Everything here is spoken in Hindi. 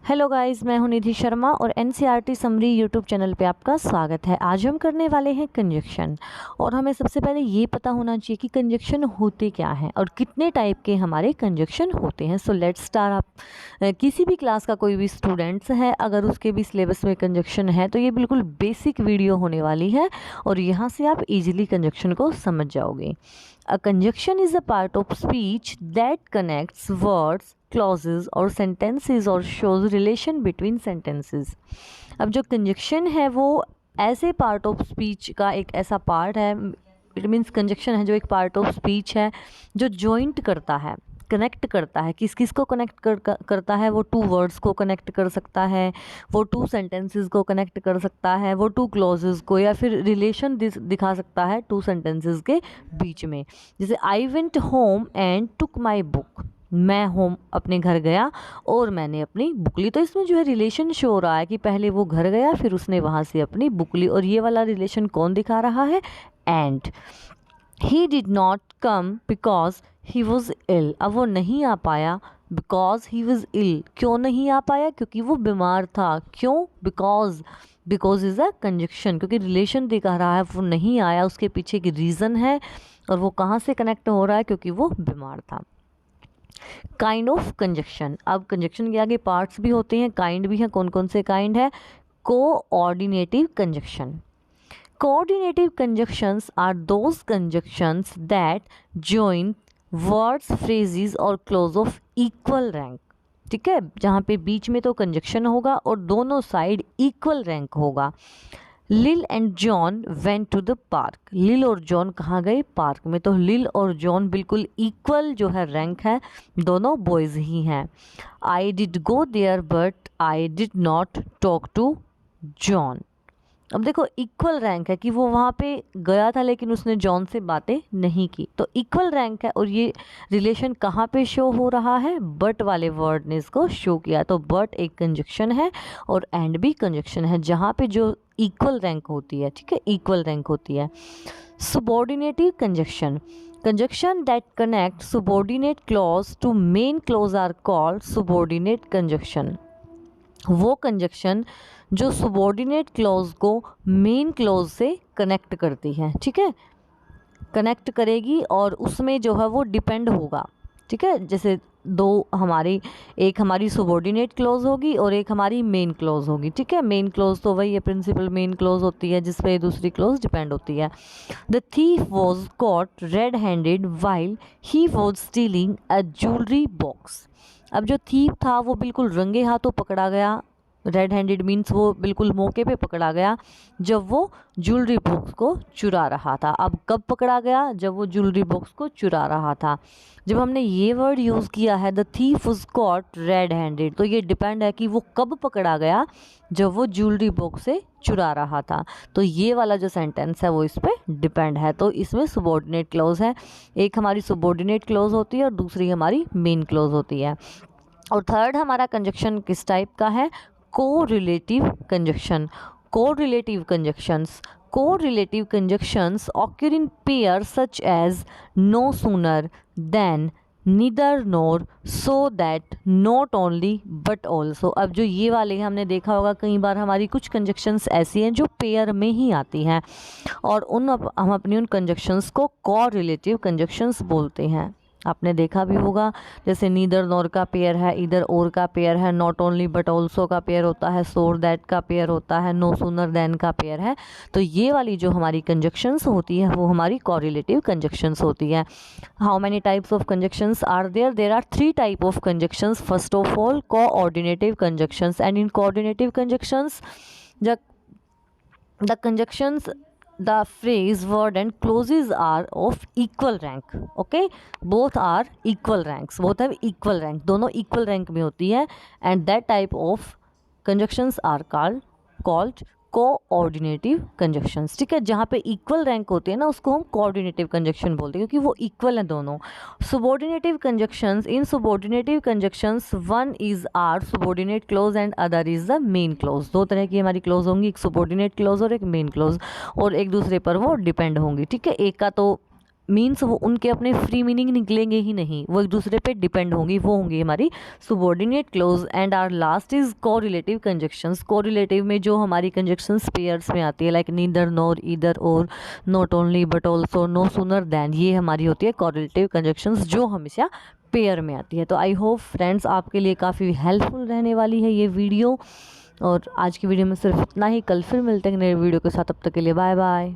हेलो गाइस, मैं हूं निधि शर्मा और एनसीईआरटी समरी यूट्यूब चैनल पे आपका स्वागत है। आज हम करने वाले हैं कंजक्शन। और हमें सबसे पहले ये पता होना चाहिए कि कंजक्शन होते क्या हैं और कितने टाइप के हमारे कंजक्शन होते हैं। So let's start. आप किसी भी क्लास का कोई भी स्टूडेंट्स है, अगर उसके भी सिलेबस में कंजक्शन है तो ये बिल्कुल बेसिक वीडियो होने वाली है और यहाँ से आप ईजिली कंजक्शन को समझ जाओगे। A conjunction is a part of speech that connects words, clauses और sentences और shows relation between sentences। अब जो conjunction है वो ऐसे part of speech का एक ऐसा part है, it means conjunction है जो एक part of speech है जो joint करता है, कनेक्ट करता है। किस किस को कनेक्ट करता है? वो टू वर्ड्स को कनेक्ट कर सकता है, वो टू सेंटेंसेस को कनेक्ट कर सकता है, वो टू क्लॉजेस को, या फिर रिलेशन दिखा सकता है टू सेंटेंसेस के बीच में। जैसे I went home and took my book, मैं होम अपने घर गया और मैंने अपनी बुक ली। तो इसमें जो है रिलेशन शो हो रहा है कि पहले वो घर गया फिर उसने वहाँ से अपनी बुक ली, और ये वाला रिलेशन कौन दिखा रहा है? And. He did not come because he was ill, अब वो नहीं आ पाया बिकॉज ही वॉज इल। क्यों नहीं आ पाया? क्योंकि वो बीमार था। क्यों? Because. Because is a conjunction, क्योंकि रिलेशन दिखा रहा है, वो नहीं आया, उसके पीछे की रीज़न है और वो कहाँ से कनेक्ट हो रहा है? क्योंकि वो बीमार था। Kind of conjunction. अब कंजक्शन के आगे पार्ट्स भी होते हैं, काइंड भी हैं। कौन कौन से काइंड है? Coordinative conjunction. Coordinative conjunctions are those conjunctions that join words, phrases और clause of equal rank। ठीक है, जहाँ पे बीच में तो कंजक्शन होगा और दोनों साइड इक्वल रैंक होगा। Lil and John went to the park. Lil और जॉन कहाँ गए? पार्क में। तो लिल और जॉन बिल्कुल इक्वल जो है रैंक है, दोनों बॉयज़ ही हैं। I did go there but I did not talk to John. अब देखो, इक्वल रैंक है कि वो वहाँ पे गया था लेकिन उसने जॉन से बातें नहीं की, तो इक्वल रैंक है। और ये रिलेशन कहाँ पे शो हो रहा है? बट वाले वर्ड ने इसको शो किया। तो बट एक कंजक्शन है और एंड भी कंजक्शन है, जहाँ पे जो इक्वल रैंक होती है। ठीक है, इक्वल रैंक होती है। Subordinative conjunction. Conjunction that connect subordinate clause to main clause are called subordinate conjunction. वो कंजक्शन जो सबऑर्डिनेट क्लॉज को मेन क्लॉज से कनेक्ट करती है। ठीक है, कनेक्ट करेगी और उसमें जो है वो डिपेंड होगा। ठीक है, जैसे एक हमारी सबऑर्डिनेट क्लॉज होगी और एक हमारी मेन क्लॉज होगी। ठीक है, मेन क्लॉज तो वही है, प्रिंसिपल मेन क्लॉज होती है जिस पे दूसरी क्लॉज डिपेंड होती है। The thief was caught red handed while he was stealing a jewellery box. अब जो थीफ था वो बिल्कुल रंगे हाथों पकड़ा गया। रेड हैंडेड मीन्स वो बिल्कुल मौके पे पकड़ा गया जब वो ज्वेलरी बॉक्स को चुरा रहा था। अब कब पकड़ा गया? जब वो ज्वेलरी बॉक्स को चुरा रहा था। जब हमने ये वर्ड यूज़ किया है the thief was cot red handed, तो ये डिपेंड है कि वो कब पकड़ा गया, जब वो ज्वेलरी बॉक्स से चुरा रहा था। तो ये वाला जो सेंटेंस है वो इस पर डिपेंड है। तो इसमें सबऑर्डिनेट क्लॉज है, एक हमारी सबऑर्डिनेट क्लॉज होती है और दूसरी हमारी मेन क्लॉज होती है। और थर्ड हमारा कंजक्शन किस टाइप का है? Correlative conjunction. Correlative conjunctions. Correlative conjunctions occur in pairs such as no sooner than, neither nor, so that, not only but also। अब जो ये वाले हमने देखा होगा कई बार, हमारी कुछ कंजक्शंस ऐसी हैं जो पेयर में ही आती हैं और हम अपनी उन कंजक्शंस को कोरिलेटिव कंजक्शंस बोलते हैं। आपने देखा भी होगा, जैसे नीदर नॉर का पेयर है, इधर और का पेयर है, नॉट ओनली बट ऑल्सो का पेयर होता है, सोर दैट का पेयर होता है, नो सूनर देन का पेयर है। तो ये वाली जो हमारी कंजक्शंस होती है वो हमारी कोरिलेटिव कंजक्शंस होती है। How many types of conjunctions are there? There are 3 type of conjunctions. First of all coordinative conjunctions, and in coordinative conjunctions the conjunctions, the phrase, word and clauses are of equal rank। okay, both are equal ranks, both have equal rank, दोनों equal rank में होती है। and that type of conjunctions are called coordinative conjunctions. ठीक है, जहाँ पे इक्वल रैंक होते हैं ना उसको हम कोऑर्डिनेटिव कंजक्शन बोलते हैं, क्योंकि वो इक्वल हैं दोनों। Subordinative conjunctions, in subordinative conjunctions one is our subordinate clause and other is the main clause. दो तरह की हमारी क्लॉज होंगी, एक सबऑर्डिनेट क्लॉज और एक मेन क्लॉज, और एक दूसरे पर वो डिपेंड होंगी। ठीक है, एक का तो मीन्स वो उनके अपने फ्री मीनिंग निकलेंगे ही नहीं, वो एक दूसरे पे डिपेंड होंगी, वो होंगी हमारी subordinate clause. And our last is correlative conjunctions. Correlative में जो हमारी कंजक्शंस पेयर्स में आती है, like neither, nor, either, or, not only, but also, no sooner than, ये हमारी होती है कोरिलेटिव कंजक्शंस जो हमेशा पेयर में आती है। तो आई होप फ्रेंड्स आपके लिए काफ़ी हेल्पफुल रहने वाली है ये वीडियो। और आज की वीडियो में सिर्फ इतना ही, कल फिर मिलते हैं नए वीडियो के साथ, तब तक के लिए बाय बाय।